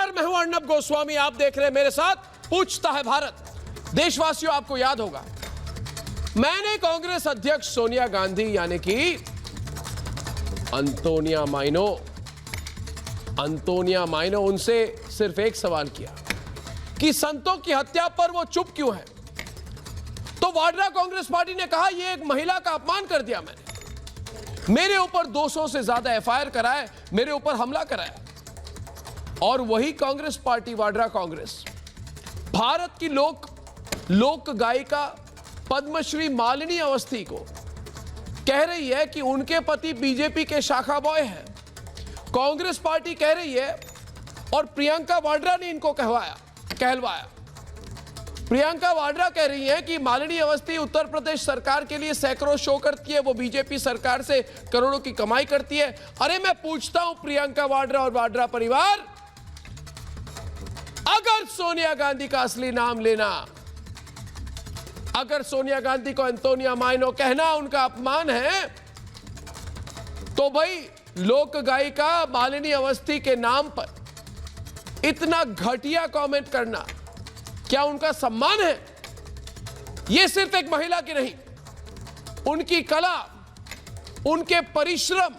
नमस्कार, मैं हूं अर्नब गोस्वामी। आप देख रहे हैं मेरे साथ पूछता है भारत। देशवासियों, आपको याद होगा मैंने कांग्रेस अध्यक्ष सोनिया गांधी यानी कि अंतोनिया माइनो उनसे सिर्फ एक सवाल किया कि संतों की हत्या पर वो चुप क्यों है। तो वाड्रा कांग्रेस पार्टी ने कहा यह एक महिला का अपमान कर दिया। मैंने मेरे ऊपर 200 से ज्यादा एफआईआर कराए, मेरे ऊपर हमला कराया। और वही कांग्रेस पार्टी वाड्रा कांग्रेस भारत की लोक गायिका पद्मश्री मालिनी अवस्थी को कह रही है कि उनके पति बीजेपी के शाखा बॉय हैं। कांग्रेस पार्टी कह रही है और प्रियंका वाड्रा ने इनको कहलवाया। प्रियंका वाड्रा कह रही है कि मालिनी अवस्थी उत्तर प्रदेश सरकार के लिए सैकड़ों शो करती है, वो बीजेपी सरकार से करोड़ों की कमाई करती है। अरे मैं पूछता हूं प्रियंका वाड्रा और वाड्रा परिवार, अगर सोनिया गांधी का असली नाम लेना, अगर सोनिया गांधी को अंतोनिया माइनो कहना उनका अपमान है, तो भाई लोक गायिका मालिनी अवस्थी के नाम पर इतना घटिया कमेंट करना क्या उनका सम्मान है? यह सिर्फ एक महिला की नहीं, उनकी कला, उनके परिश्रम,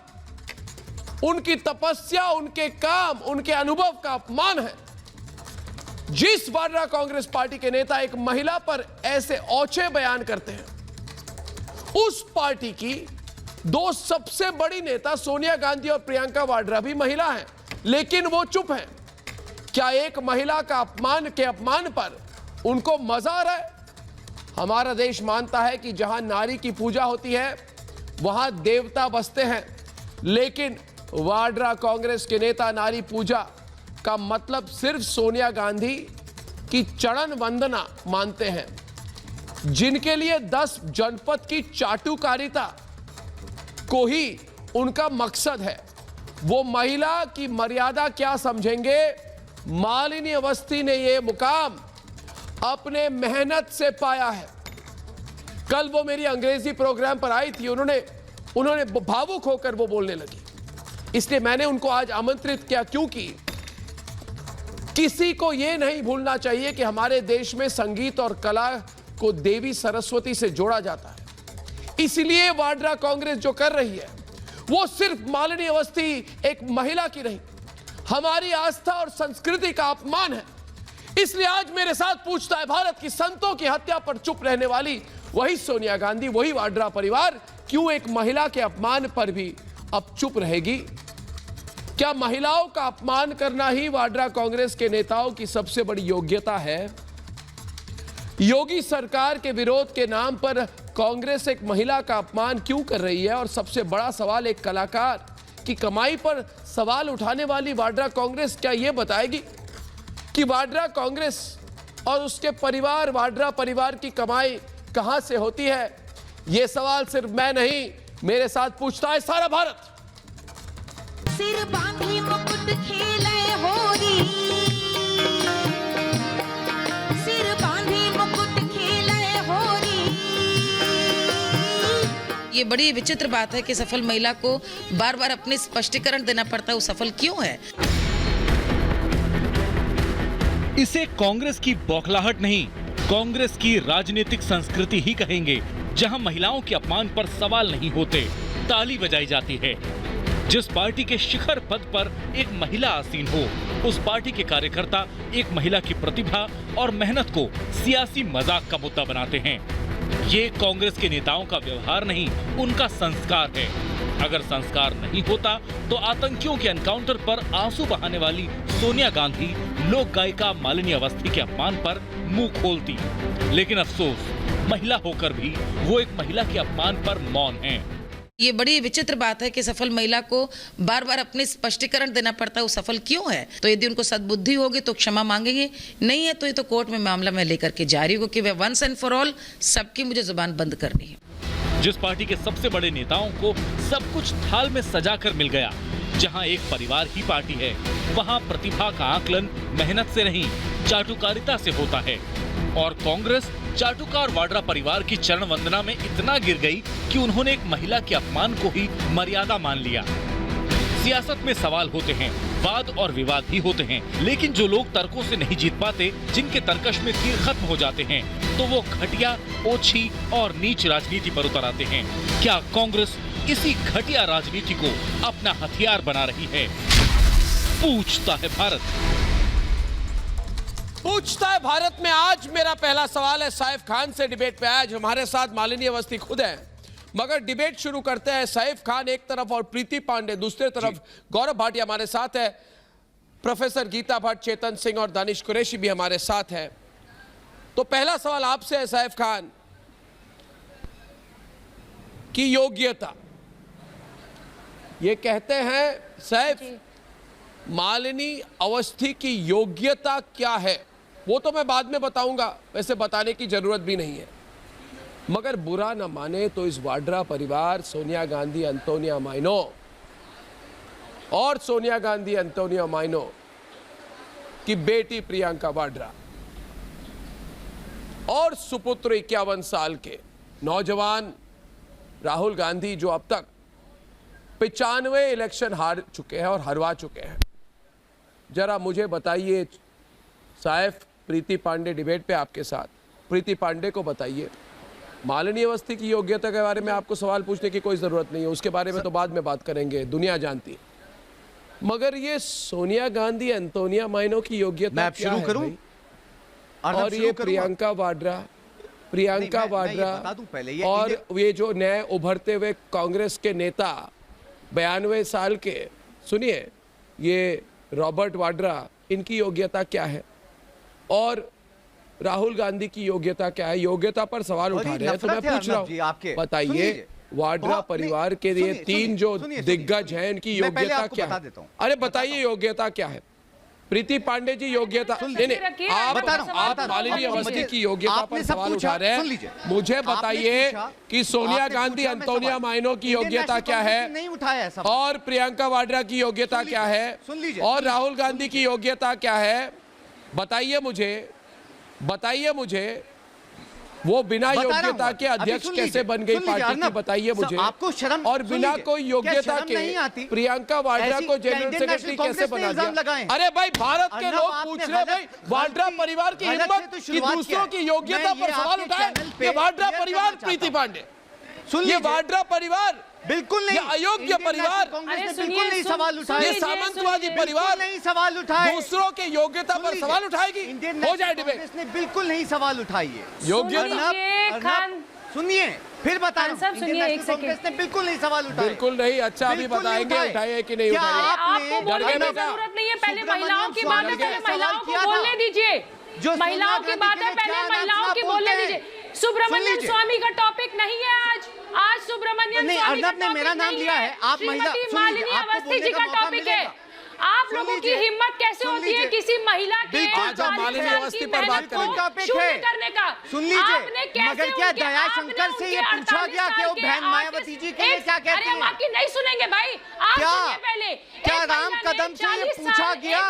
उनकी तपस्या, उनके काम, उनके अनुभव का अपमान है। जिस वाड्रा कांग्रेस पार्टी के नेता एक महिला पर ऐसे औचे बयान करते हैं, उस पार्टी की दो सबसे बड़ी नेता सोनिया गांधी और प्रियंका वाड्रा भी महिला हैं, लेकिन वो चुप हैं। क्या एक महिला का अपमान पर उनको मजा आ रहा है? हमारा देश मानता है कि जहां नारी की पूजा होती है वहां देवता बसते हैं, लेकिन वाड्रा कांग्रेस के नेता नारी पूजा का मतलब सिर्फ सोनिया गांधी की चरण वंदना मानते हैं, जिनके लिए 10 जनपद की चाटुकारिता को ही उनका मकसद है। वो महिला की मर्यादा क्या समझेंगे? मालिनी अवस्थी ने यह मुकाम अपने मेहनत से पाया है। कल वो मेरी अंग्रेजी प्रोग्राम पर आई थी, उन्होंने भावुक होकर वो बोलने लगी, इसलिए मैंने उनको आज आमंत्रित किया, क्योंकि किसी को यह नहीं भूलना चाहिए कि हमारे देश में संगीत और कला को देवी सरस्वती से जोड़ा जाता है। इसलिए वाड्रा कांग्रेस जो कर रही है वो सिर्फ मालिनी अवस्थी एक महिला की नहीं, हमारी आस्था और संस्कृति का अपमान है। इसलिए आज मेरे साथ पूछता है भारत की संतों की हत्या पर चुप रहने वाली वही सोनिया गांधी, वही वाड्रा परिवार क्यों एक महिला के अपमान पर भी अब चुप रहेगी? क्या महिलाओं का अपमान करना ही वाड्रा कांग्रेस के नेताओं की सबसे बड़ी योग्यता है? योगी सरकार के विरोध के नाम पर कांग्रेस एक महिला का अपमान क्यों कर रही है? और सबसे बड़ा सवाल, एक कलाकार की कमाई पर सवाल उठाने वाली वाड्रा कांग्रेस क्या यह बताएगी कि वाड्रा कांग्रेस और उसके परिवार, वाड्रा परिवार की कमाई कहां से होती है? यह सवाल सिर्फ मैं नहीं, मेरे साथ पूछता है सारा भारत। सिर बांधी मुकुट खेले होरी, सिर बांधी मुकुट खेले होरी। ये बड़ी विचित्र बात है कि सफल महिला को बार बार अपने स्पष्टीकरण देना पड़ता है, वो सफल क्यों है। इसे कांग्रेस की बौखलाहट नहीं, कांग्रेस की राजनीतिक संस्कृति ही कहेंगे, जहां महिलाओं के अपमान पर सवाल नहीं होते, ताली बजाई जाती है। जिस पार्टी के शिखर पद पर एक महिला आसीन हो, उस पार्टी के कार्यकर्ता एक महिला की प्रतिभा और मेहनत को सियासी मजाक का मुद्दा बनाते हैं। ये कांग्रेस के नेताओं का व्यवहार नहीं, उनका संस्कार है। अगर संस्कार नहीं होता तो आतंकियों के एनकाउंटर पर आंसू बहाने वाली सोनिया गांधी लोक गायिका मालिनी अवस्थी के अपमान पर मुंह खोलती। लेकिन अफसोस, महिला होकर भी वो एक महिला के अपमान पर मौन है। ये बड़ी विचित्र बात है कि सफल महिला को बार बार अपने स्पष्टीकरण देना पड़ता है, वो सफल क्यों है। तो यदि उनको सद्बुद्धि होगी तो क्षमा मांगेंगे, नहीं है तो ये तो कोर्ट में मामला मैं लेकर के जा रही हूँ कि वे वंस एंड फॉर ऑल सबकी मुझे जुबान बंद करनी है। जिस पार्टी के सबसे बड़े नेताओं को सब कुछ थाल में सजाकर मिल गया, जहां एक परिवार ही पार्टी है, वहां प्रतिभा का आकलन मेहनत से नहीं, चाटुकारिता से होता है। और कांग्रेस चाटुकार वाड्रा परिवार की चरण वंदना में इतना गिर गई कि उन्होंने एक महिला के अपमान को ही मर्यादा मान लिया। सियासत में सवाल होते हैं, वाद और विवाद ही होते हैं, लेकिन जो लोग तर्कों से नहीं जीत पाते, जिनके तर्कश में तीर खत्म हो जाते हैं, तो वो घटिया, ओछी और नीच राजनीति पर उतर आते हैं। क्या कांग्रेस इसी घटिया राजनीति को अपना हथियार बना रही है? पूछता है भारत। पूछता है भारत में आज मेरा पहला सवाल है सैफ खान से डिबेट पे। आज हमारे साथ मालिनी अवस्थी खुद है, मगर डिबेट शुरू करते हैं। सैफ खान एक तरफ और प्रीति पांडे दूसरे तरफ। गौरव भाटिया हमारे साथ है, प्रोफेसर गीता भट्ट, चेतन सिंह और दानिश कुरैशी भी हमारे साथ है। तो पहला सवाल आपसे है सैफ खान की योग्यता। ये कहते हैं सैफ, मालिनी अवस्थी की योग्यता क्या है वो तो मैं बाद में बताऊंगा, वैसे बताने की जरूरत भी नहीं है, मगर बुरा न माने तो इस वाड्रा परिवार, सोनिया गांधी, एंटोनिया माइनो और सोनिया गांधी, एंटोनिया माइनो की बेटी प्रियंका वाड्रा और सुपुत्र 51 साल के नौजवान राहुल गांधी, जो अब तक 95 इलेक्शन हार चुके हैं और हरवा चुके हैं। जरा मुझे बताइए सैफ, प्रीति पांडे डिबेट पे आपके साथ, प्रीति पांडे को बताइए, मालिनी अवस्थी की योग्यता के बारे में आपको सवाल पूछने की कोई जरूरत नहीं है, उसके बारे में तो बाद में बात करेंगे, दुनिया जानती है। मगर ये सोनिया गांधी, एंटोनिया माइनो की योग्यता क्या है भाई? और ये प्रियंका वाड्रा और ये जो नए उभरते हुए कांग्रेस के नेता 92 साल के, सुनिए, ये रॉबर्ट वाड्रा, इनकी योग्यता क्या है? और राहुल गांधी की योग्यता क्या है? योग्यता पर सवाल उठा रहे हैं तो मैं पूछ रहा हूँ, बताइए वाड्रा परिवार के लिए तीन जो दिग्गज हैं, इनकी योग्यता क्या है? अरे बताइए योग्यता क्या है? प्रीति पांडे जी योग्यता, आप मालिनी अवस्थी की योग्यता पर सवाल उठा रहे हैं, मुझे बताइए कि सोनिया गांधी, एंटोनिया माइनो की योग्यता क्या है, और प्रियंका वाड्रा की योग्यता क्या है, और राहुल गांधी की योग्यता क्या है? बताइए मुझे वो बिना योग्यता के अध्यक्ष कैसे बन गई पार्टी की? बताइए मुझे। आपको शर्म, और बिना कोई योग्यता के प्रियंका वाड्रा को जनरल सेक्रेटरी कैसे बना दिया? अरे भाई, भारत के लोग पूछ रहे भाई, वाड्रा परिवार की हिम्मत कि दूसरों की योग्यता पर सवाल उठाए। ये वाड्रा परिवार, प्रीति पांडे, ये वाड्रा परिवार बिल्कुल नहीं, अयोग्य परिवार, बिल्कुल नहीं सवाल उठाए, ये सामंतवादी परिवार नहीं सवाल उठाए, दूसरों के योग्यता पर सवाल उठाएगी। हो जाए डिबेट। इसने बिल्कुल नहीं सवाल उठाई है योग्यता। सुनिए फिर बता रहा हूं, सुनिए, एक सेकंड। कांग्रेस ने बिल्कुल नहीं सवाल उठाए। बिल्कुल नहीं। अच्छा, अभी बताएंगे उठाए कि नहीं उठाए। आपको बोलने की जरूरत नहीं है, पहले महिलाओं की बात है, पहले महिलाओं को बोलने दीजिए। जो महिलाओं की बात है, पहले महिलाओं की बोलने दीजिए। सुब्रमण्यम स्वामी का टॉपिक नहीं है आज सुब्रमण्यम स्वामी का टॉपिक मेरा नाम लिया है। आप श्रीमती मालिनी अवस्थी जी का टॉपिक है। आप लोगों की हिम्मत कैसे होती है किसी महिला के मालिनी अवस्थी पर बात करने का? सुन लीजिए, मगर क्या दयाशंकर से ये पूछा गया कि वो बहन मायावती जी के लिए क्या कहती हैं? बाकी नहीं सुनेंगे भाई, आप सुनिए पहले। क्या राम कदम से ये पूछा गया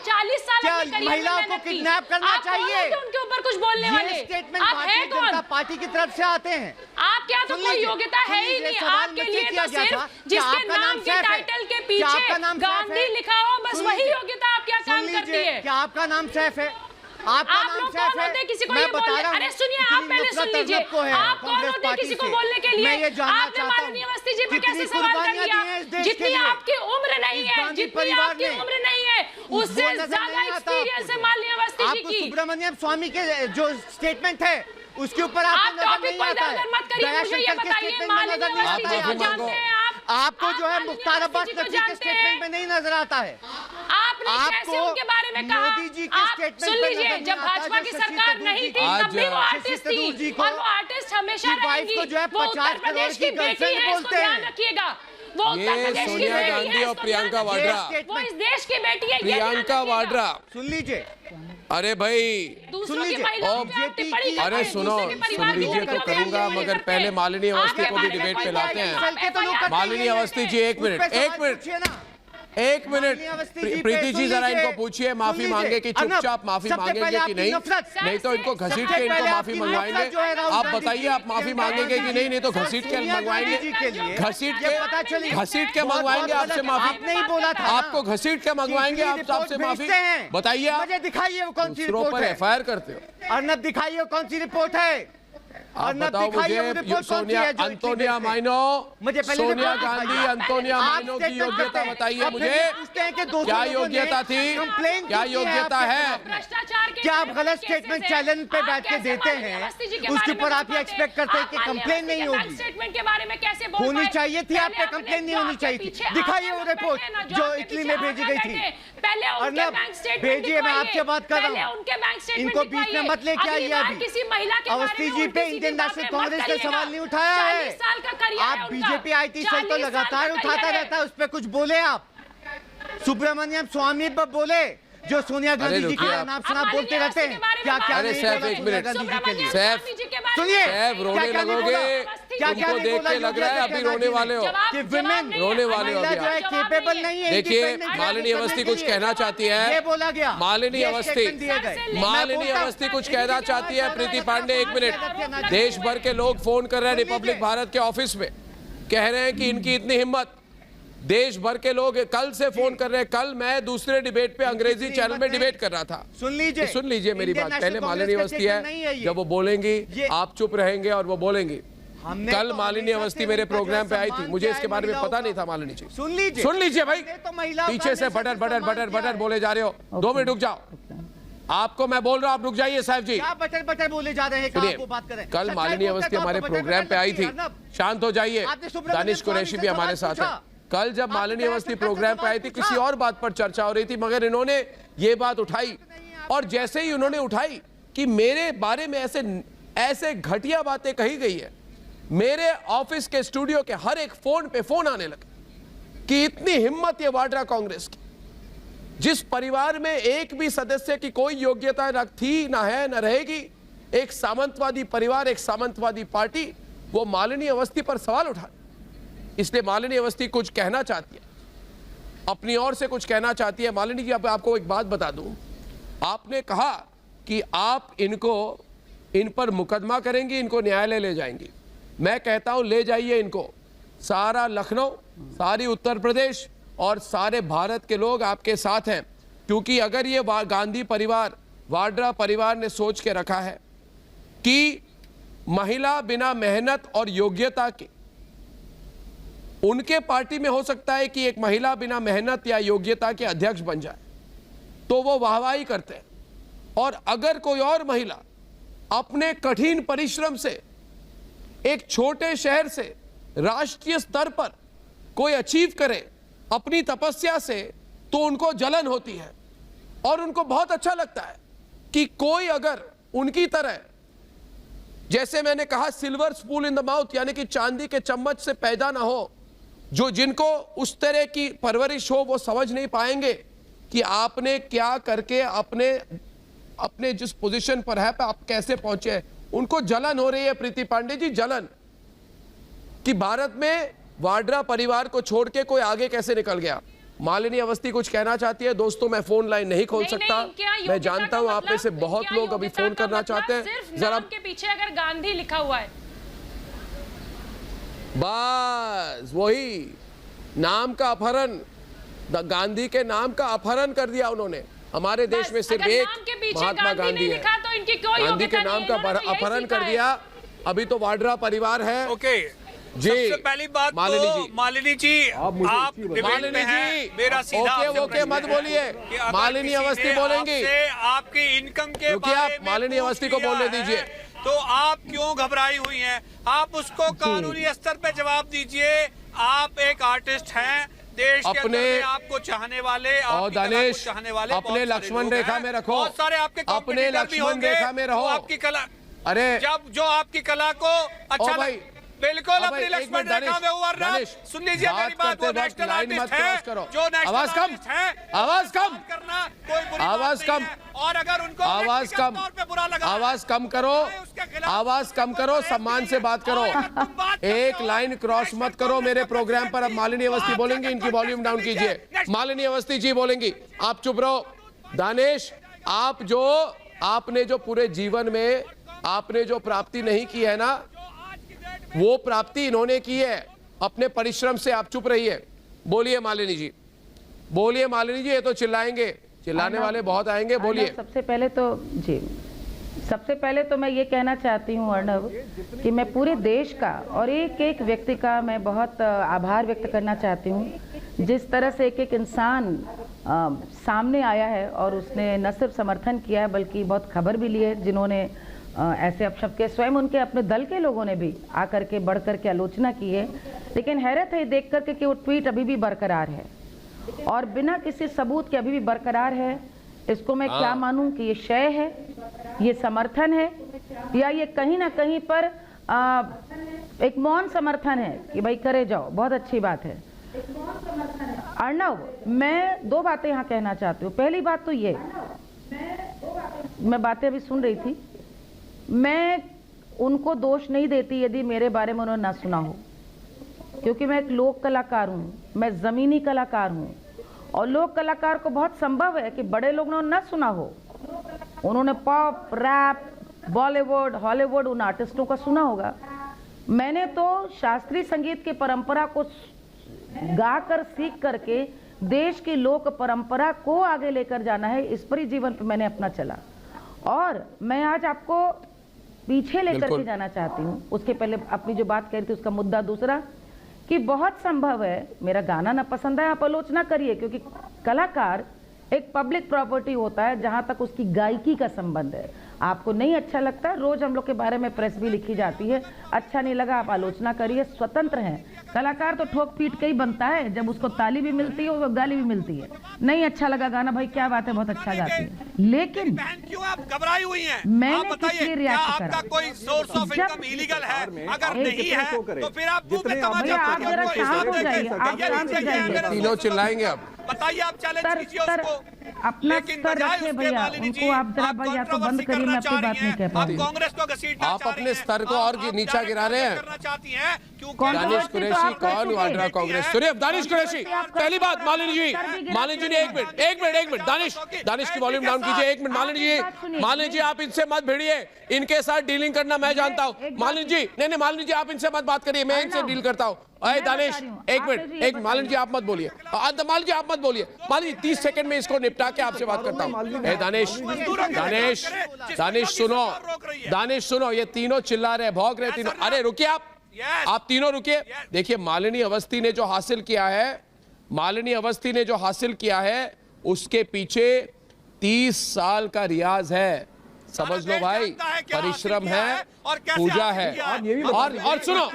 40 साल क्या महिलाओं को किडनैप करना चाहिए? उनके ऊपर कुछ बोलने वाले स्टेटमेंट भारतीय जनता पार्टी की तरफ से आते हैं। आप क्या तो कोई योग्यता है ही नहीं आपके लिए, तो सिर्फ जिसके नाम के टाइटल के पीछे गांधी लिखा हो, बस वही योग्यता आप क्या काम करती है? क्या आपका नाम सैफ है? आपका नाम सैफ है? किसी को ये बोलने, अरे सुनिए, आप पहले सुन लीजिए, आप कौन होते हैं किसी को बोलने के लिए? आपने माननीय अवस्थी जी पे कैसे सवाल कर लिया? जितनी आपकी उम्र नहीं है, जितनी आपकी उम्र नहीं है, उससे ज्यादा एक्सपीरियंस है माननीय अवस्थी जी की। सुब्रमण्यम स्वामी के जो स्टेटमेंट है उसके ऊपर आप टॉपिक को इधर मत करिए, मुझे ये बताइए मालिनी अवस्थी जी को जानते हैं आप? आपको जो है मुख्तार अब्बास नकवी के स्टेटमेंट में नहीं नजर आता है। आपने कैसे उनके बारे में कहा? मोदी जी के स्टेटमेंट सुन लीजिए, जब भाजपा की सरकार नहीं थी तब भी वो आर्टिस्ट थी, और वो आर्टिस्ट हमेशा रहेंगी। वो उत्तर प्रदेश की बेटी है, इसको ध्यान रखिएगा। वो उत्तर प्रदेश की सोनिया बेटी गांधी है, और प्रियंका वाड्रा, वो इस देश की बेटी है। प्रियंका वाड्रा, सुन लीजिए, अरे भाई दूसरों की महिलाओं पे आप टिप्पणी करते हैं, अरे सुनो, दूसरे के परिवार सुन की लीजिए तो लड़कियों पे करूंगा, टिप्पणी मगर करते पहले हैं। मालिनी अवस्थी आपके को भी बारे में डिबेट पे कोई लाते हैं। बात नहीं, मालिनी अवस्थी जी, एक मिनट, एक मिनट माननीय अवस्थी जी पे प्रीति जी सुन जरा लीजिए, इनको पूछिए माफी सुन मांगे लीजिए। कि अर्नब, चुपचाप माफी सबसे मांगेंगे पहले कि आपकी नहीं, नफरत, नहीं तो इनको घसीट सबसे के इनको पहले माफी आपकी मंगवाएंगे। नफरत जो है राहुल आप गांधी बताइए जी, आप माफी मांगेंगे कि नहीं, नहीं तो घसीट के सोनिया मंगवाएंगे, गांधी जी के लिए घसीट ये पता चली के घसीट के बहुत मंगवाएंगे गलत आपसे है। माफी। आपने ही बोला था ना आपको घसीट के मंगवाएंगे कि आप रिपोर्ट आपसे माफी। भेजते हैं। बताइए आप मुझे दिखाइए वो कौन सी दूसरों रिपोर्ट पर है। एफआईआर करते हो। अर्नब दिखाइए वो कौन सी रिपोर्ट है। आप अर्नब बताओ दिखाइए वो मुझे रिपोर्ट कौन सी सोनिया है जो अंतोनिया इतनी माइनो, मुझे पहले सोनिया रिपोर्ट गांधी दिखाइए। अंतोनिया आप माइनो की statement योग्यता करते हैं। बताइए और फिर मुझे, पूछते हैं कि 200 क्या लोगों ने योग्यता थी, कंप्लेन क्या की है योग्यता आपके है। खिलाफ। भ्रष्टाचार के क्या आप इस गलत तरीके स्टेटमेंट से चैलेंज पे आप बैठ के कैसे देते माननीय हैं, अवस्थी जी के उसके बारे में ऊपर आप बोल ये पाते? एक्सपेक्ट करते हैं कि आप माननीय कंप्लेन अवस्थी नहीं के बैंक होगी। स्टेटमेंट के बारे में कैसे बोल होनी पाए? चाहिए थी, पहले आप पे अपने कंप्लेन नहीं जो होनी आपके चाहिए थी। पीछे दिखाइए आगे वो बैठे रिपोर्ट ना, जो आपके इटली पीछे में आगे भेजी गई थी। बैठे। पहले उनके अर्नब, बैंक स्टेटमेंट भेजिए, मैं दिखवाइए। आपसे बात कर रहा हूं। पहले उनके बैंक स्टेटमेंट इनको बीच में दिखवाइए। मत लेके अगली आइए बार अभी। किसी महिला के बारे अवस्थी में जी पे उल्टी इंडियन सीधी नेशनल बातें कांग्रेस मत ने करिएगा। सवाल नहीं उठाया 40 है। साल का करियर है आप उनका। बीजेपी आईटी सेल तो 40 साल लगातार का उठाता करियर है। रहता है, उस पर कुछ बोले आप। सुब्रमण्यम स्वामी पर बोले जो सोनिया गांधी जी रुकिए का आप। नाम सुना बोलते रहते हैं। क्या क्या अरे नहीं सैफ, बोला एक सोनिया मिनट। गांधी जी के लिए। सैफ, सुनिए, सैफ रोने क्या-क्या नहीं लगोगे, बोला? क्या-क्या तुमको नहीं देख बोला के लग रहा है योग्यता अभी क्या रोने थी? वाले हो। कि women रोने वाले हो महिला अभी जो है आप। केपेबल नहीं है देखिए independent मालिनी करने अवस्थी के कुछ लिए। कहना चाहती ये है। बोला गया। मालिनी ये अवस्थी statement दिए गए। मालिनी मैं बोलता हूं- अवस्थी कुछ कहना चाहती है। प्रीति पांडे, एक मिनट। देश भर के लोग फोन कर रहे हैं रिपब्लिक भारत के ऑफिस में, कह रहे हैं कि इनकी इतनी हिम्मत। देश भर के लोग कल से फोन कर रहे हैं। कल मैं दूसरे डिबेट पे अंग्रेजी चैनल में डिबेट कर रहा था। सुन लीजिए, सुन लीजिए मेरी इंडियन बात। पहले नेशनल मालिनी कांग्रेस का अवस्थी statement नहीं है है, ये। जब वो बोलेंगी ये- आप चुप रहेंगे और वो बोलेंगी। हमने कल तो मालिनी हमेशा अवस्थी से मेरे उनका जो प्रोग्राम पे आई थी, सम्मान मुझे किया इसके है बारे में महिलाओं पता का। नहीं था मालिनी जी। सुन लीजिए, सुन लीजिए भाई, हमने तो महिलाओं का पीछे से हमेशा बटर बटर सम्मान बटर किया बटर है। बोले जा रहे हो। 2 मिनट रुक जाओ, आपको मैं बोल रहा हूं, आप रुक जाइए साहब जी। क्या बटर बटर बोले जा रहे हैं? सुनिए, वो बात करें। कल सच्चाई मालिनी बोलते अवस्थी तो हमारे आपको बटर प्रोग्राम बटर पे आई लगती थी। है, अर्नब। शांत हो जाइए, आपने सुब्रमण्यम दानिश स्वामी कुरैशी से भी हमारे सवाल साथ है। पूछा। कल जब आपने मालिनी दया अवस्थी शंकर से प्रोग्राम पे सवाल आई थी, पूछा। किसी और बात पर चर्चा हो रही थी, मगर इन्होंने ये बात उठाई। और जैसे ही उन्होंने उठाई कि मेरे बारे में ऐसे घटिया बातें कही गई है, मेरे ऑफिस के स्टूडियो के हर एक फोन पे फोन आने लगे कि इतनी हिम्मत ये वाड्रा कांग्रेस की, जिस परिवार में एक भी सदस्य की कोई योग्यता न थी, ना है, न रहेगी, एक सामंतवादी परिवार, एक सामंतवादी पार्टी, वो मालिनी अवस्थी पर सवाल उठा। इसलिए मालिनी अवस्थी कुछ कहना चाहती है, अपनी ओर से कुछ कहना चाहती है। मालिनी जी, अब आपको एक बात बता दूं, आपने कहा कि आप इन पर मुकदमा करेंगी, इनको न्यायालय ले जाएंगी। मैं कहता हूं ले जाइए इनको। सारा लखनऊ, सारी उत्तर प्रदेश और सारे भारत के लोग आपके साथ हैं, क्योंकि अगर ये गांधी परिवार, वाड्रा परिवार ने सोच के रखा है कि महिला बिना मेहनत और योग्यता के, उनके पार्टी में हो सकता है कि एक महिला बिना मेहनत या योग्यता के अध्यक्ष बन जाए, तो वो वाहवाही करते हैं। और अगर कोई और महिला अपने कठिन परिश्रम से एक छोटे शहर से राष्ट्रीय स्तर पर कोई अचीव करे अपनी तपस्या से, तो उनको जलन होती है और उनको बहुत अच्छा लगता है कि कोई अगर उनकी तरह, जैसे मैंने कहा, silver spoon in the mouth, यानी कि चांदी के चम्मच से पैदा ना हो, जिनको उस तरह की परवरिश हो, वो समझ नहीं पाएंगे कि आपने क्या करके अपने जिस पोजीशन पर है आप कैसे पहुंचे। उनको जलन हो रही है प्रीति पांडे जी, जलन कि भारत में वाड्रा परिवार को छोड़ के कोई आगे कैसे निकल गया। मालिनी अवस्थी कुछ कहना चाहती है। दोस्तों, मैं फोन लाइन नहीं खोल सकता, मैं जानता हूं आप में से बहुत लोग अभी फोन करना चाहते हैं। जरा के पीछे अगर गांधी लिखा हुआ है, बस वही नाम का अपहरण, गांधी के नाम का अपहरण कर दिया उन्होंने। हमारे देश में सिर्फ एक महात्मा गांधी है, गांधी के नाम का अपहरण कर दिया। अभी तो वाड्रा परिवार है। ओके जी, सबसे पहली बात मालिनी तो जी, मालिनी जी, आप डिबेट में हैं, मेरा सीधा ओके ओके मत बोलिए, मालिनी अवस्थी बोलेंगी। आपके इनकम के रुकिए, बारे आप में मालिनी पूछ अवस्थी को लिया बोलने है, दीजिए। तो आप क्यों घबराई हुई हैं? आप उसको कानूनी स्तर पे जवाब दीजिए। आप एक आर्टिस्ट हैं, देश के अंदर में आपको चाहने वाले, आपकी कला को दानिश, चाहने वाले अपने बहुत सारे लक्ष्मण लोग रेखा हैं। में रखो, बहुत सारे आपके अपने competitor भी लक्ष्मण होंगे, रेखा में रहो। वो आपकी कला, अरे जब जो आपकी कला को अच्छा भाई, बिल्कुल अब अपनी एक लक्ष्मण मिनट रेखा में हुआ। दानिश, सुन लीजिए मेरी बात, करते वो वक्त नेशनल लाइन मत आर्टिस्ट क्रॉस है, करो। जो नेशनल आवाज कम, आर्टिस्ट है, आवाज कम करना कोई बुरी आवाज बात नहीं कम, है। और अगर उनको आवाज व्यक्तिगत कम, तौर पे बुरा लगा, आवाज कम करो। उसके आवाज कम करो, सम्मान से बात करो, एक लाइन क्रॉस मत करो मेरे प्रोग्राम पर। अब मालिनी अवस्थी बोलेंगी, इनकी वॉल्यूम डाउन कीजिए। मालिनी अवस्थी जी बोलेंगी, आप चुप रहो। दानिश, आपने जो पूरे जीवन में आपने जो प्राप्ति नहीं की है ना, वो प्राप्ति इन्होंने की है अपने परिश्रम से। आप चुप रहिए। बोलिए मालिनी जी, बोलिए मालिनी जी, ये तो चिल्लाएंगे, चिल्लाने वाले बहुत आएंगे, बोलिए। सबसे पहले तो मैं ये कहना चाहती हूँ अर्णव कि मैं पूरे देश का और एक एक व्यक्ति का मैं बहुत आभार व्यक्त करना चाहती हूँ। जिस तरह से एक एक इंसान सामने आया है और उसने न सिर्फ समर्थन किया है बल्कि बहुत खबर भी ली है, जिन्होंने ऐसे अपशब्द के, स्वयं उनके अपने दल के लोगों ने भी आकर के बढ़ कर के आलोचना की है। लेकिन हैरत है देख करके कि वो ट्वीट अभी भी बरकरार है और बिना किसी सबूत के अभी भी बरकरार है। इसको मैं क्या मानूं कि ये शय है, ये समर्थन है, या ये कहीं ना कहीं पर एक मौन समर्थन है कि भाई करे जाओ, बहुत अच्छी बात है। अर्णव, मैं दो बातें यहाँ कहना चाहती हूँ। पहली बात तो ये, मैं बातें अभी सुन रही थी, मैं उनको दोष नहीं देती यदि मेरे बारे में उन्होंने ना सुना हो, क्योंकि मैं एक लोक कलाकार हूँ, मैं ज़मीनी कलाकार हूँ और लोक कलाकार को बहुत संभव है कि बड़े लोगों ने ना सुना हो। उन्होंने पॉप, रैप, बॉलीवुड, हॉलीवुड उन आर्टिस्टों का सुना होगा। मैंने तो शास्त्रीय संगीत की परंपरा को गाकर सीख करके देश की लोक परंपरा को आगे लेकर जाना है, इस पर ही जीवन पे मैंने अपना चला। और मैं आज आपको पीछे लेकर के जाना चाहती हूँ। उसके पहले अपनी जो बात कह रही थी उसका मुद्दा दूसरा, कि बहुत संभव है मेरा गाना ना पसंद है, आप आलोचना करिए, क्योंकि कलाकार एक पब्लिक प्रॉपर्टी होता है जहां तक उसकी गायकी का संबंध है। आपको नहीं अच्छा लगता, रोज हम लोग के बारे में प्रेस भी लिखी जाती है, अच्छा नहीं लगा आप आलोचना करिए, स्वतंत्र हैं। कलाकार तो ठोक पीट के ही बनता है, जब उसको ताली भी मिलती है और गाली भी मिलती है। नहीं अच्छा लगा गाना, भाई क्या बात है, बहुत अच्छा गाती है, लेकिन क्यों आप घबराई हुई हैं? मैंने किसलिए रिएक्ट करा? आपका कोई सोर्स ऑफ इनकम इलीगल है? अगर नहीं है तो फिर आप मुंह पे तमाचा आप जरा शांत हो जाइए, आप शांत हो जाइए। तीनों चिल्लाएंगे अब। बताइए, आप चैलेंज कीजिए उसको। अपना स्तर रखिए भैया, उनको आप जरा भाई या तो बंद करिए, मैं आपकी बात नहीं कह पा रही। कांग्रेस को घसीटना आप अपने स्तर को और नीचा गिरा रहे हैं। करना चाहती हैं दानिश कुरैशी कौन वाड्रा कांग्रेस? सुनिए दानिश कुरैशी, पहली बात मालिनी जी, मालिनी जी एक मिनट दानिश की वॉल्यूम डाउन कीजिए। एक मिनट मालिनी जी आप इनसे मत भिड़िए, इनके साथ डीलिंग करना मैं जानता हूँ। मालिनी जी नहीं, मालिनी जी आप इनसे मत बात करिए, मैं इनसे डील करता हूँ। अरे दानिश एक मिनट, मालिनी जी आप मत बोलिए, मालिनी जी आप मत बोलिए। मालिनी 30 सेकंड में इसको निपटा के आपसे बात करता हूँ। दानिश सुनो, ये तीनों चिल्ला रहे, भौंक रहे तीनों। अरे रुकिए आप तीनों रुकिए। देखिए मालिनी अवस्थी ने जो हासिल किया है उसके पीछे 30 साल का रियाज है, समझ लो भाई, परिश्रम है, पूजा है। और सुनो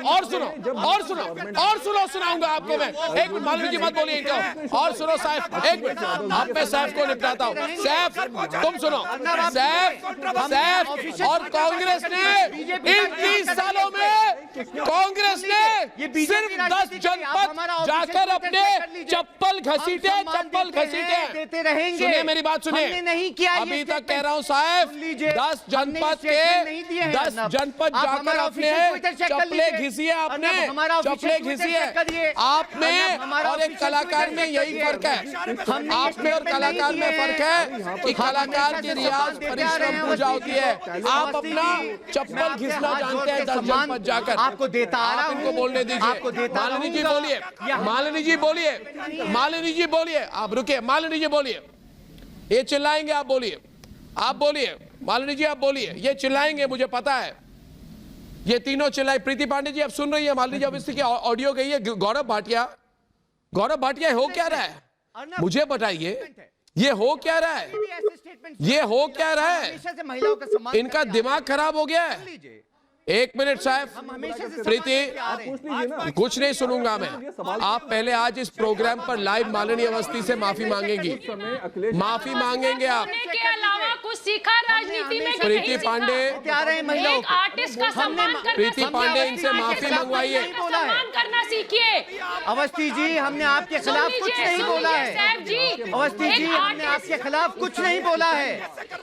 सुनाऊंगा आपको मैं। एक मिनट मालिनी जी मत बोलिए इनको, और सुनो सैफ, एक मिनट अब मैं सैफ को निपटाता हूँ। सैफ तुम सुनो, सैफ और कांग्रेस ने इन 30 सालों में कांग्रेस ने सिर्फ 10 जनपद जाकर अपने चप्पल घसीटे। सुनिए मेरी बात, सुनिए, अभी तक कह रहा हूँ साहब, 10 जनपद के 10 जनपद जाकर आपने चप्पलें घिसी है, आपने और एक कलाकार में यही फर्क है। आप में और कलाकार में फर्क है कि कलाकार की रियाज परिश्रम पूजा होती है, आप अपना चप्पल घिसना जानते हैं 10 जनपद जाकर। आपको देता आप इनको बोलने दीजिए। मालिनी जी बोलिए, आप रुकिए, मालिनी जी बोलिए, ये चिल्लाएंगे, आप बोलिए मालिनी जी आप बोलिए, ये चिल्लाएंगे मुझे पता है, ये तीनों चिल्लाए। प्रीति पांडे जी आप सुन रही है, मालिनी जी अब इसकी ऑडियो गई है। गौरव भाटिया हो क्या रहा है, मुझे बताइए, ये हो क्या रहा है? इनका दिमाग खराब हो गया है। एक मिनट साहब, प्रीति कुछ नहीं सुनूंगा मैं। आप पहले आज इस प्रोग्राम पर लाइव मालिनी अवस्थी से माफी मांगेंगी, आप। के अलावा कुछ सीखा राजनीति में कि प्रीति नहीं सीखा? पांडे क्या रहे महिलाओं एक आर्टिस्ट का सम्मान करना प्रीति सीखिए। पांडे इनसे एक माफी आर्टिस्ट मंगवाइए। का सम्मान करना सीखिए। अवस्थी जी, हमने आपके खिलाफ कुछ नहीं बोला है। सैफ जी, अवस्थी जी, हमने आपके खिलाफ कुछ नहीं बोला है।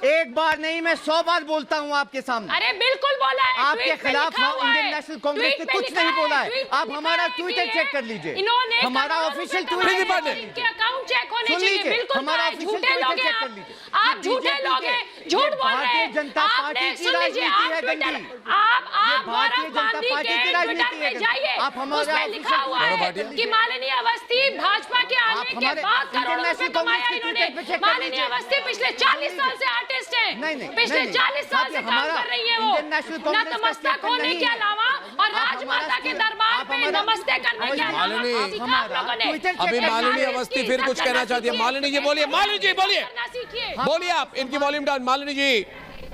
एक बार नहीं, मैं 100 बार बोलता हूँ आपके सामने। अरे बिल्कुल बोला है। आपके ट्वीट पे खिलाफ लिखा हुआ इंडियन है। नेशनल कांग्रेस ने ट्वीट पे कुछ लिखा नहीं बोला है। ट्वीट पे आप लिखा हमारा है ट्विटर कि चेक कर लीजिए। इन्होंने हमारा करोड़ों ऑफिशियल रुपए ट्विटर प्रीति पांडे। इनके अकाउंट चेक होने सुन चाहिए। लीजिए, बिल्कुल हमारा नहीं, ऑफिशियल झूठे लोग ट्विटर हैं चेक कर आप। लीजिए। आप झूठे लोग हैं, झूठ बोल रहे भारतीय हैं। जनता पार्टी आपने की सुन लीजिए, राजनीति आप है ट्विटर गंदी। आप भारतीय गौरव जनता गांधी पार्टी के की ट्विटर राजनीति है पे गंदी। जाइए, आप हमारा उसमें लिखा हुआ गौरव है भाटिया। कि माननीय अवस्थी भाजपा के आने के हमारे बाद करोड़ों रुपए इंटरनेशनल कमाया कांग्रेस के इन्होंने। ट्विटर पे चेक कर माननीय लीजिए। अवस्थी पिछले 40 साल से आर्टिस्ट हैं। नहीं, पिछले नहीं, 40 साल साथी, से काम हमारा कर रही है वो। इंडियन नेशनल कांग्रेस का नतमस्तक स्टेटमेंट होने नहीं के है। अलावा और राजमाता के दरबार पे नमस्ते करने के अलावा मालिनी, कुछ सीखा आप लोगों ने। ट्विटर चेक अभी कर मालिनी लीजिए। अवस्थी फिर कुछ कहना चाहती है। मालिनी जी बोलिए, मालिनी जी बोलिए, करना सीखिए। बोलिए आप। इनकी वॉल्यूम डाउन। मालिनी जी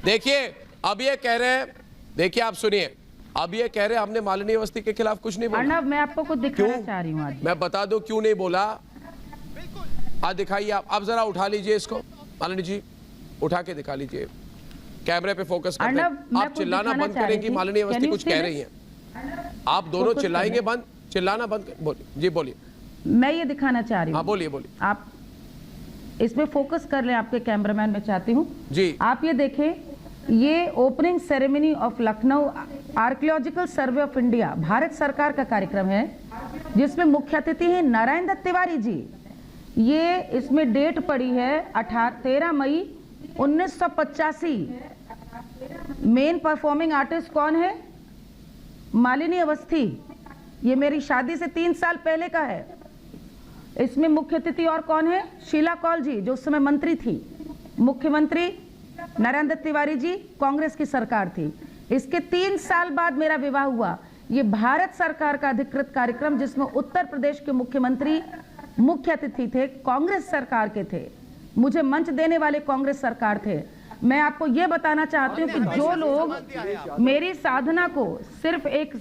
देखिए, अब ये कह रहे हैं, देखिए आप सुनिए, अब ये कह रहे हैं हमने मालिनी अवस्थी के खिलाफ कुछ नहीं बोला। अर्णव, मैं आपको कुछ दिखाना चाह रही हूँ आज। मैं बता दूं क्यों नहीं बोला। आज दिखाइए आप जरा उठा लीजिए इसको। मालिनी जी उठा के दिखा लीजिए, कैमरे पे फोकस करते अर्णव, हैं। मैं आप कुछ चिल्लाना दिखाना बंद चाह करें रही कि थी। मालिनी अवस्थी Can you कुछ see कह this? रही हैं। आप दोनों Focus चिल्लाएंगे, करें। बंद चिल्लाना बंद बोलिए जी, बोलिए। मैं ये दिखाना चाह रही हाँ हूँ, बोलिए बोलिए आप इसमें फोकस कर लें। आपके कैमरामैन मैं चाहती हूँ जी। आप ये देखें, ये opening ceremony of Lucknow archaeological survey of India Bharat सरकार का कार्यक्रम है, जिसमें मुख्य अतिथि हैं नारायण दत्त तिवारी जी। ये इसमें डेट पड़ी है 13 मई 1985। मेन परफॉर्मिंग आर्टिस्ट कौन है? मालिनी अवस्थी। ये मेरी शादी से 3 साल पहले का है। इसमें मुख्य अतिथि और कौन है? शीला कौल जी, जो उस समय मंत्री थी। मुख्यमंत्री नारायण दत्त तिवारी जी, कांग्रेस की सरकार थी। इसके 3 साल बाद मेरा विवाह हुआ। ये भारत सरकार का अधिकृत कार्यक्रम, जिसमें उत्तर प्रदेश के मुख्यमंत्री मुख्य अतिथि थे, कांग्रेस सरकार के थे। मुझे मंच देने वाले कांग्रेस सरकार थे। मैं आपको यह बताना चाहती हूँ कि जो लोग मेरी साधना को सिर्फ एक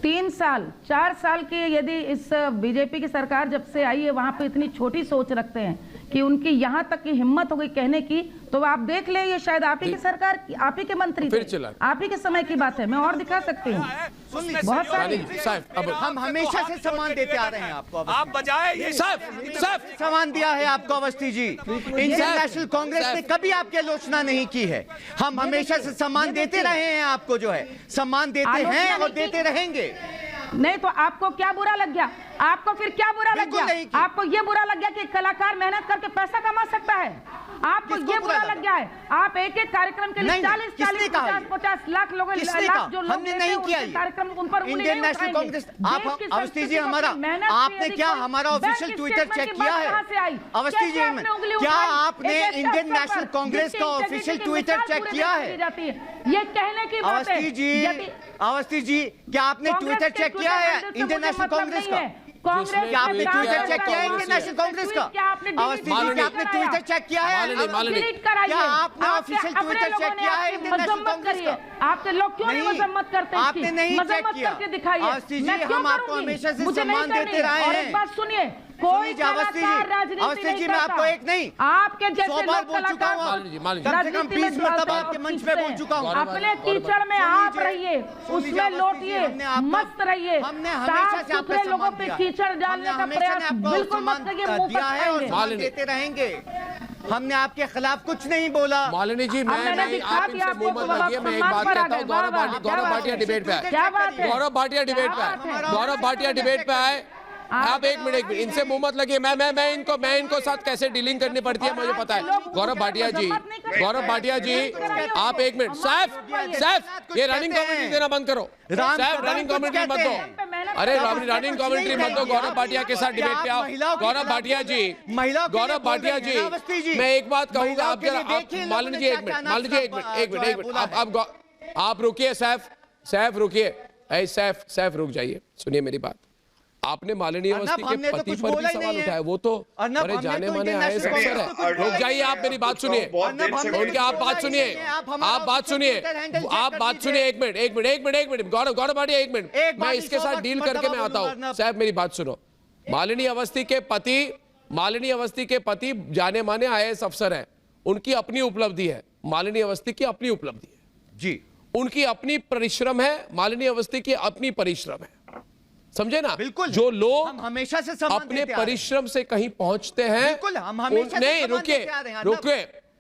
3 साल 4 साल के, यदि इस बीजेपी की सरकार जब से आई है वहां पे इतनी छोटी सोच रखते हैं कि उनकी यहां तक की हिम्मत हो गई कहने की, तो आप देख ले, ये शायद आप ही की सरकार, आप ही के मंत्री फिर थे, चिल्ला। आप ही के समय की बात है। मैं और दिखा सकती हूँ बहुत सारी। साहब अब हम हमेशा से सम्मान देते आ रहे हैं आपको। आप बजाय ये साहब सम्मान दिया है आपको अवस्थी जी। इंडियन नेशनल कांग्रेस ने कभी आपकी आलोचना नहीं की है। हम हमेशा से सम्मान देते रहे हैं आपको, जो है सम्मान देते हैं और देते रहेंगे। नहीं तो आपको क्या बुरा लग गया? आपको फिर क्या बुरा लग बिल्कुल नहीं गया? की। आपको ये बुरा लग गया कि कलाकार मेहनत करके पैसा कमा सकता है? आपको किसको ये बुरा बुरा लगा? लग गया है? आप एक एक कार्यक्रम के लिए नहीं, 40 किसने कहा ये? 50 लाख लोग, किसने लाख कहा? जो लोग हमने देते नहीं हैं, किया उनके ये। कार्यक्रम उन पर उंगली इंडियन नहीं नेशनल उठाएंगे। कांग्रेस, देश आप की अवस्थी जी संस्कृति को हमारा, अपनी मेहनत से आपने यदि क्या कोई हमारा bank official Twitter statement check की किया बात है? कहाँ से आई? अवस्थी जी, कैसे आपने उंगली क्या उठाई? आपने एक एक इंडियन स्तर पर नेशनल कांग्रेस जिसकी का इंटीग्रिटी ऑफिशियल की ट्विटर मिसाल चेक पूरे किया देश में है? दी जाती है। ये कहने की बात है। अवस्थी जी, यदि अवस्थी जी, क्या आपने कांग्रेस ट्विटर के चेक किया है ट्विटर इंडियन से नेशनल मुझे कांग्रेस मतलब का? नहीं है। कांग्रेस क्या आपने में ट्विटर क्या चेक किया है कांग्रेस इंडियन नेशनल कांग्रेस का? क्या आपने अवस्थी जी, क्या आपने ट्विटर चेक किया है? मालिनी, डिलीट कराइए। क्या आपने आपके ऑफिशियल अपने ट्विटर लोगों चेक ने किया है आपकी इंडियन नेशनल मजम्मत कांग्रेस करी का? है। आपके लोग क्यों नहीं मजम्मत करते? आपने नहीं चेक मजम्मत किया। करके दिखाइए। अवस्थी जी, मैं क्यों हम आपको करूंगी? हमेशा से मुझे नहीं सम्मान करनी। देते रहे और हैं। एक बात सुनिए, कोई सुनिए अवस्थी जी, कलाकार राजनीति अवस्थी नहीं जी, मैं आपको करता। एक नहीं, आपके 100 जैसे बार लोग बोल चुका हूं। कलाकार मालिनी जी, मालिनी जी। कम से कम राजनीति में 20 मरतबा जाते हैं आपके और मंच पे बोल खींचते चुका हूं। हैं। अपने कीचड़ में आप रहिए, उसमें लौटिए, मस्त रहिए। हमने हमेशा साफ से आपको सुथरे लोगों सम्मान पे दिया। कीचड़ डालने हमने का हमेशा प्रयास ने आपको बिल्कुल मत सम्मान करिए। मुंह दिया है और पर सम्मान मालिनी। देते रहेंगे। हमने आपके खिलाफ कुछ नहीं बोला। मालिनी जी, अब मैंने मैं दिखा आप दिया इनसे आपको, मुंह मत तो लगिए। मैं एक बात सम्मान कहता हूँ, पर आ गए। गौरव भाटिया डिबेट पे आए। क्या बात है? गौरव भाटिया डिबेट पे क्या बात आए। है? गौरव भाटिया डिबेट पे आए। आप एक मिनट इनसे मुंह मत लगिए। मैं इनको साथ कैसे डीलिंग करनी पड़ती है मुझे पता है। गौरव भाटिया जी, आप एक मिनट। सैफ ये रनिंग कमेंट्री देना बंद करो। सैफ रनिंग कमेंट्री मत दो। अरे रनिंग कमेंट्री मत दो। गौरव भाटिया के साथ डिबेट पे आओ। गौरव भाटिया जी, मैं एक बात कहूंगा, आप जरा मालिनी जी एक मिनट आप रुकिए। सैफ रुकिए। सैफ रुक जाइए, सुनिए मेरी बात। आपने मालिनी अवस्थी के पति पर भी सवाल उठाया, वो तो बड़े जाने माने आए अफसर है। रुक जाइए, आप मेरी बात सुनिए। उनके आप बात सुनिए। एक मिनट गौरव भाटिया, एक मिनट। मैं इसके साथ डील करके मैं आता हूँ। साहब मेरी बात सुनो। मालिनी अवस्थी के पति मालिनी अवस्थी के पति जाने माने IAS अफसर हैं, उनकी अपनी उपलब्धि है, मालिनी अवस्थी की अपनी उपलब्धि है जी, उनकी अपनी परिश्रम है, मालिनी अवस्थी की अपनी परिश्रम है, समझे ना? बिल्कुल। जो लोग हम हमेशा से सम्मान अपने देते आ रहे हैं। परिश्रम से कहीं पहुंचते हैं, बिल्कुल, हम हमेशा से नहीं, सम्मान रुकिए देते आ रहे हैं,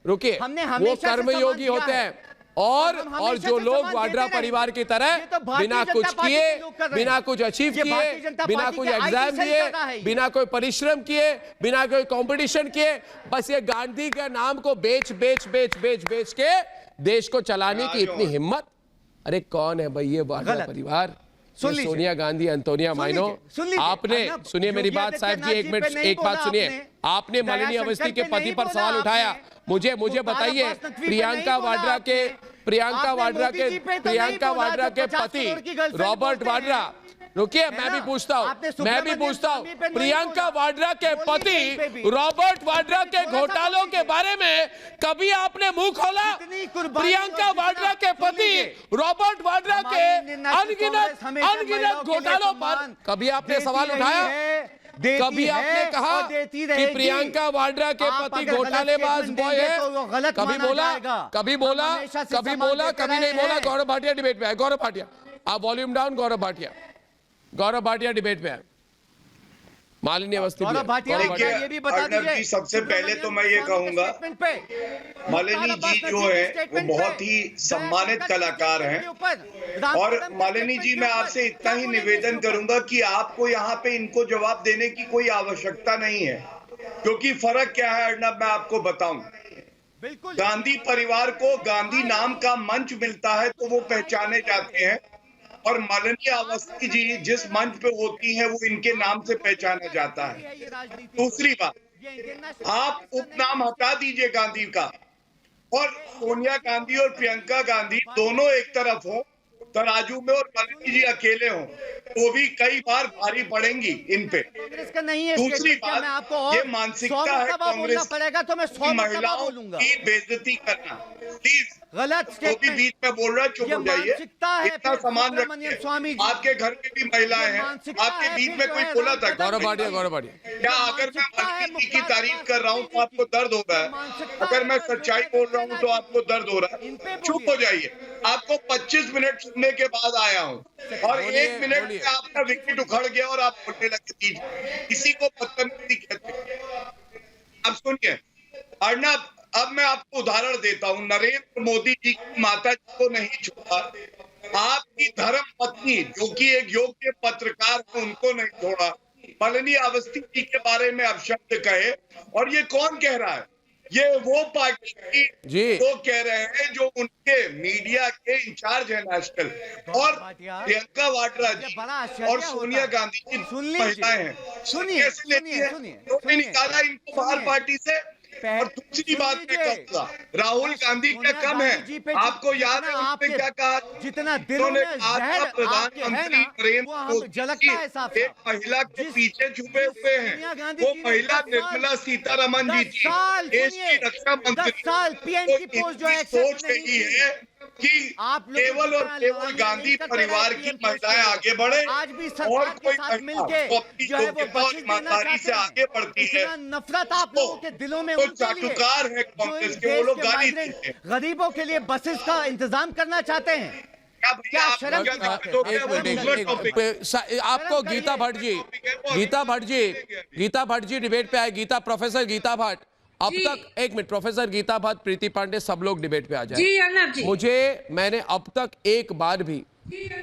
रुकिए, हमने वो हमेशा से कर्मयोगी सम्मान होते दिया हैं और हम हमेशा जो से लोग सम्मान वाड्रा देते परिवार रहेंगे। की तरह ये तो भारतीय बिना जनता कुछ पार्टी किए, के लोग कर रहे बिना हैं। कुछ अचीव ये किए, भारतीय जनता बिना पार्टी कुछ के एग्जाम IT सेल दिए, कर रहा है ये। बिना कोई परिश्रम किए, बिना कोई कंपटीशन किए, बस ये गांधी के नाम को बेच के देश को चलाने की इतनी हिम्मत। अरे कौन है भाई ये वाड्रा गलत। परिवार? सुन ये लीजिए। सोनिया गांधी, एंटोनिया माइनो, सुन लीजिए। आपने अर्नब, सुनिए मेरी योगी बात साहब जी, आदित्यनाथ एक जी मिनट, पे नहीं एक बात बोला सुनिए। आपने दया मालिनी शंकर अवस्थी के पे पति नहीं पर बोला सवाल उठाया, आपने। मुझे बताइए अब्बास नकवी पे नहीं प्रियंका बोला वाड्रा के आपने। आपने मोदी जी पे तो नहीं बोला वाड्रा जो के 50 पति करोड़ की गर्लफ्रेंड रॉबर्ट बोलते हैं। वाड्रा, रुकिए है मैं भी ना? पूछता आपने हूँ, मैं भी सुब्रमण्यम पूछता हूँ, स्वामी पे नहीं प्रियंका बोला। वाड्रा के बोलिए पति कहीं पे भी। रॉबर्ट वाड्रा के थोड़ा सा घोटालों बोलिए। के बारे में कभी आपने मुंह खोला? जितनी कुर्बानी प्रियंका और जितना- वाड्रा के सुन पति लीजिए। रॉबर्ट वाड्रा के हमारी नेशनल कांग्रेस हमेशा महिलाओं अनगिनत के लिए घोटालों पर सम्मान कभी आपने देती सवाल रही उठाया? है, देती कभी आपने है कहा और देती कि रहेगी। प्रियंका वाड्रा के आप पति अगर गलत घोटालेबाज statement बॉय देंगे है? तो वो गलत कभी माना बोला, जाएगा। कभी हम बोला, हमेशा से कभी सम्मान बोला, देते कभी नहीं रहे बोला। हैं। गौरव भाटिया डिबेट पे है, गौरव भाटिया आप volume down, Gaurav Bhatia debate पे है। मालिनी अवस्थी गौरव भाटिया देखिए, ये भी बता अर्नब दीजिए। जी, सबसे पहले तो मैं ये कहूंगा, मालिनी जी जो है वो बहुत ही सम्मानित कलाकार हैं और मालिनी जी मैं आपसे इतना ही निवेदन करूंगा कि आपको यहाँ पे इनको जवाब देने की कोई आवश्यकता नहीं है, क्योंकि फर्क क्या है अर्नब मैं आपको बताऊं। बिल्कुल गांधी परिवार को गांधी नाम का मंच मिलता है तो वो पहचाने जाते हैं और मालिनी अवस्थी जी जिस मंच पे होती हैं वो इनके नाम से पहचाना जाता है। दूसरी बात, आप उपनाम हटा दीजिए गांधी का और सोनिया गांधी और प्रियंका गांधी दोनों एक तरफ हो तराजू में और मालिनी जी अकेले हों तो भी कई बार भारी पड़ेंगी इन पे। कांग्रेस का नहीं है। दूसरी मैं बात, आपको और ये मानसिकता है कांग्रेस पड़ेगा तो मैं 100 महिलाओं बोलूंगा। की बेइज्जती करना। प्लीज गलत जो भी बीच में बोल रहा है चुप ये हो जाइए, मानसिकता है इतना फिर सामान सुब्रमण्यम रखिए। स्वामी जी। आपके घर में भी महिलाएं ये हैं, मानसिकता आपके है बीच फिर में जो कोई है बोला था? गौरव भाटिया क्या अगर मैं मालिनी जी की तारीफ कर रहा हूँ तो आपको दर्द हो रहा है? अगर मैं सच्चाई बोल रहा हूँ तो आपको दर्द हो रहा है? चुप हो जाइए। आपको 25 मिनट सुनने के बाद आया हूँ और 1 मिनट में आपका विकेट उखड़ गया और आप बोलने लगे। किसी को बदतमीजी कहते हैं। अब सुनिए अर्नब, अब मैं आपको उदाहरण देता हूँ। नरेंद्र मोदी जी की माता जी को नहीं छोड़ा, आपकी धर्म पत्नी जो कि एक योग्य पत्रकार है उनको नहीं छोड़ा, मालिनी अवस्थी जी के बारे में अपशब्द कहे। और ये कौन कह रहा है? ये वो पार्टी की लोग कह रहे हैं जो उनके मीडिया के इंचार्ज है नेशनल, और प्रियंका वाड्रा जी और सोनिया गांधी जी महिलाएं हैं। कैसे लेती है? उन्होंने निकाला इनको बाहर पार्टी से। और दूसरी बात मैं कहूंगा, राहुल गांधी क्या कम है? आपको याद है उन्होंने क्या कहा? जितना दिलों में जहर प्रधानमंत्री नरेंद्र मोदी एक महिला के पीछे छुपे हुए हैं। वो महिला निर्मला सीतारमण जी थी, देश की रक्षा मंत्री। सोच रही है कि केवल और केवल गांधी परिवार की महिलाएं आगे बढ़े और कोई महिला अपनी योग्यता और ईमानदारी से आगे बढ़ती है। नफरत आप लोगों के दिलों में तो चाटुकार है कांग्रेस के, वो लोग गाली देते हैं। गरीबों के लिए बसेस का इंतजाम करना चाहते हैं। क्या शर्म की बात है? आपको गीता भट्ट जी डिबेट पे आए। प्रोफेसर गीता भट्ट, अब तक एक मिनट, प्रोफेसर गीता भट्ट, प्रीति पांडे, सब लोग डिबेट पे आ जाए। जी अर्नब जी, मैंने अब तक एक बार भी,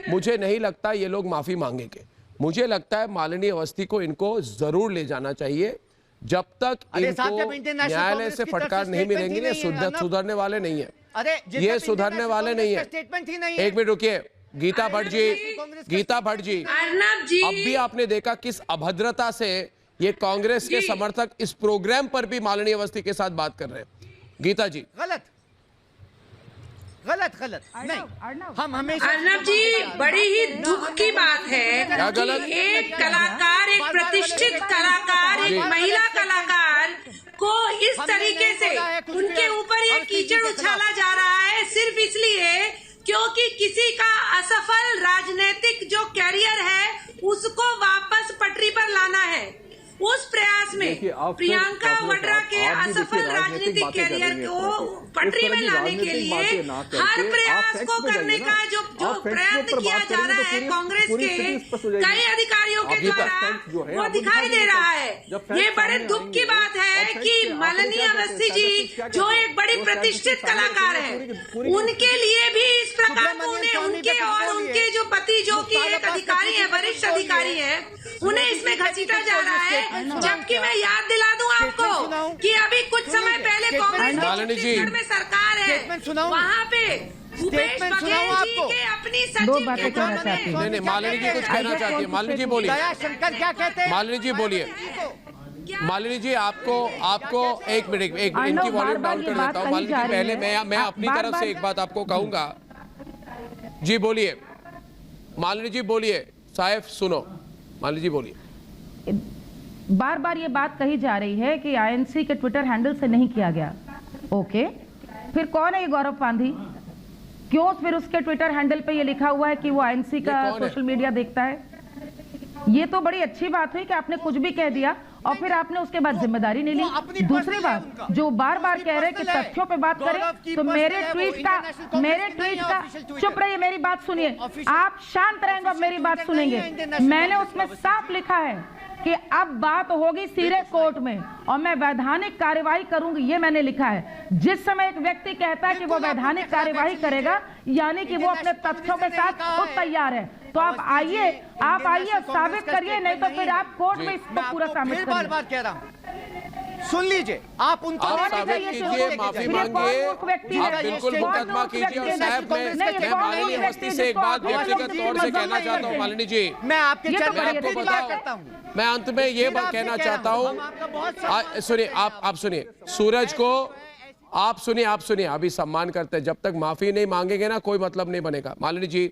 मुझे नहीं लगता ये लोग माफी मांगेंगे। मुझे लगता है मालिनी अवस्थी को इनको जरूर ले जाना चाहिए। जब तक इनको न्यायालय से फटकार नहीं मिलेंगी, ये सुधरने वाले नहीं है। ये सुधरने वाले नहीं है। एक मिनट रुकिए, गीता भट्ट जी, अर्नब जी, अब भी आपने देखा किस अभद्रता से ये कांग्रेस के समर्थक इस प्रोग्राम पर भी मालिनी अवस्थी के साथ बात कर रहे हैं। गीता जी, गलत नहीं, हम हमेशा अर्नब जी, बड़ी ही दुख की बात है कि एक कलाकार, एक प्रतिष्ठित कलाकार, एक महिला कलाकार को इस तरीके से उनके ऊपर ये कीचड़ उछाला जा रहा है, सिर्फ इसलिए क्योंकि किसी का असफल राजनीतिक जो कैरियर है उसको वापस पटरी पर लाना है। उस प्रयास में प्रियंका वाड्रा के असफल राजनीतिक कैरियर को पटरी में लाने के लिए हर प्रयास को करने का जो प्रयत्न किया जा रहा है कांग्रेस के कई अधिकारियों के द्वारा, वो दिखाई दे रहा है। ये बड़े दुख की बात है कि माननीय अवस्थी जी जो एक बड़ी प्रतिष्ठित कलाकार है, उनके लिए भी इस प्रकार को उनके और उनके जो पति जो कि एक अधिकारी है, वरिष्ठ अधिकारी है, उन्हें इसमें घसीटा जा रहा है। जबकि मैं याद दिला दूं आपको कि अभी कुछ समय पहले कांग्रेस छत्तीसगढ़ में सरकार है, वहाँ पे भूपेश बघेल जी के अपनी सचिव के नाम में नहीं, मालिनी जी कुछ कहना चाहती है। मालिनी जी बोलिए। शंकर क्या कहते हैं? मालिनी जी बोलिए। मालिनी जी आपको एक मिनट इनकी वॉल्यूम डाउन कर देता हूँ। मालिनी जी पहले मैं अपनी तरफ से एक बात आपको कहूंगा। जी बोलिए मालिनी जी, बोलिए। साइफ सुनो, मालिनी जी बोलिए। बार बार ये बात कही जा रही है कि आईएनसी के ट्विटर हैंडल से नहीं किया गया। ओके, फिर कौन है ये गौरव पांधी? क्यों फिर उसके ट्विटर हैंडल पे ये लिखा हुआ है कि वो आईएनसी का सोशल मीडिया देखता है? ये तो बड़ी अच्छी बात हुई कि आपने कुछ भी कह दिया और फिर आपने उसके बाद जिम्मेदारी नहीं ली। दूसरी बात, जो बार बार कह रहे हैं कि तथ्यों पे बात करें, तो मेरे ट्वीट का चुप रहिए, मेरी बात सुनिए। आप शांत रहेंगे और मेरी बात सुनेंगे। मैंने उसमें साफ लिखा है कि अब बात होगी सीधे कोर्ट में और मैं वैधानिक कार्यवाही करूंगी, ये मैंने लिखा है। जिस समय एक व्यक्ति कहता है कि वो वैधानिक कार्यवाही करेगा, यानी कि वो अपने तथ्यों के साथ खुद तैयार है। तो आप आइए और साबित करिए, नहीं तो फिर आप कोर्ट में इसको पूरा साबित करिए। बार कह रहा हूं, सुन लीजिए। आप उनको साबित कीजिए, माफी मांगिए, आप बिल्कुल मुकदमा कीजिए। और साहब मैं मालिनी अवस्थी से एक बात व्यक्तिगत तौर से कहना चाहता हूँ। मालिनी जी, मैं आपके आपको बताऊं, मैं अंत में ये बात कहना चाहता हूँ। सुनिए, आप सुनिए। सूरज को आप सुनिए, अभी सम्मान करते हैं। जब तक माफी नहीं मांगेंगे ना, कोई मतलब नहीं बनेगा। मालिनी जी,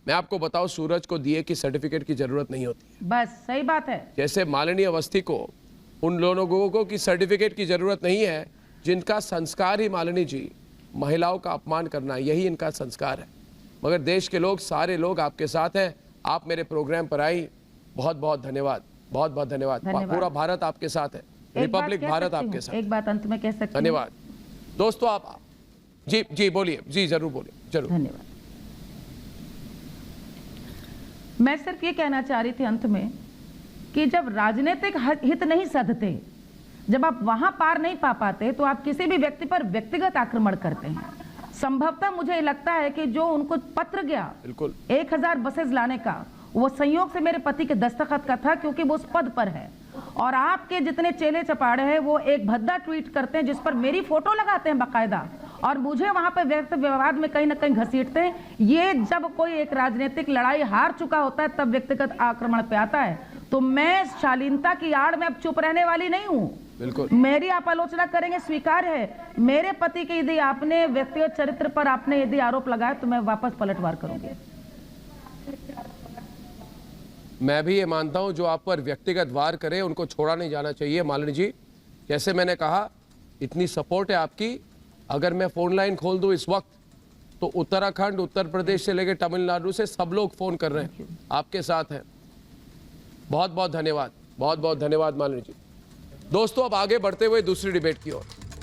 मैं आपको बताऊं, सूरज को दिए की सर्टिफिकेट की जरूरत नहीं होती। बस सही बात है। जैसे मालिनी अवस्थी को, उन लोगों को की सर्टिफिकेट की जरूरत नहीं है जिनका संस्कार ही, मालिनी जी, महिलाओं का अपमान करना, यही इनका संस्कार है। मगर देश के लोग, सारे लोग आपके साथ हैं। आप मेरे प्रोग्राम पर आई, बहुत बहुत धन्यवाद, बहुत बहुत धन्यवाद। पूरा भारत आपके साथ है, रिपब्लिक भारत आपके साथ। एक बात अंत में कह सकते हैं? धन्यवाद दोस्तों। आप जी बोलिए, जी जरूर बोलिए, जरूर। धन्यवाद। मैं सिर्फ ये कहना चाह रही थी अंत में कि जब राजनीतिक हित नहीं सधते, जब आप वहां पार नहीं पा पाते, तो आप किसी भी व्यक्ति पर व्यक्तिगत आक्रमण करते हैं। संभवतः मुझे लगता है कि जो उनको पत्र गया 1000 बसेस लाने का, वो संयोग से मेरे पति के दस्तखत का था, क्योंकि वो उस पद पर है। और आपके जितने चेले चपाड़े हैं, वो एक भद्दा ट्वीट करते हैं जिस पर मेरी फोटो लगाते हैं बाकायदा, और मुझे वहां पे व्यक्त विवाद में कहीं ना कहीं घसीटते हैं। ये जब कोई एक राजनीतिक लड़ाई हार चुका होता है, तब व्यक्तिगत आक्रमण पे आता है। तो मैं शालीनता की आड़ में अब चुप रहने वाली नहीं हूँ। बिल्कुल, मेरी आप आलोचना करेंगे, स्वीकार है। मेरे पति के यदि आपने व्यक्तिगत चरित्र पर आपने यदि आरोप लगाया, तो मैं वापस पलटवार करूंगी। मैं भी ये मानता हूं, जो आप पर व्यक्तिगत वार करे उनको छोड़ा नहीं जाना चाहिए। मालिनी जी, जैसे मैंने कहा, इतनी सपोर्ट है आपकी। अगर मैं फोन लाइन खोल दूं इस वक्त, तो उत्तराखंड, उत्तर प्रदेश से लेकर तमिलनाडु से सब लोग फोन कर रहे हैं, आपके साथ हैं। बहुत बहुत धन्यवाद, बहुत बहुत धन्यवाद मालिनी जी। दोस्तों, अब आगे बढ़ते हुए दूसरी डिबेट की ओर।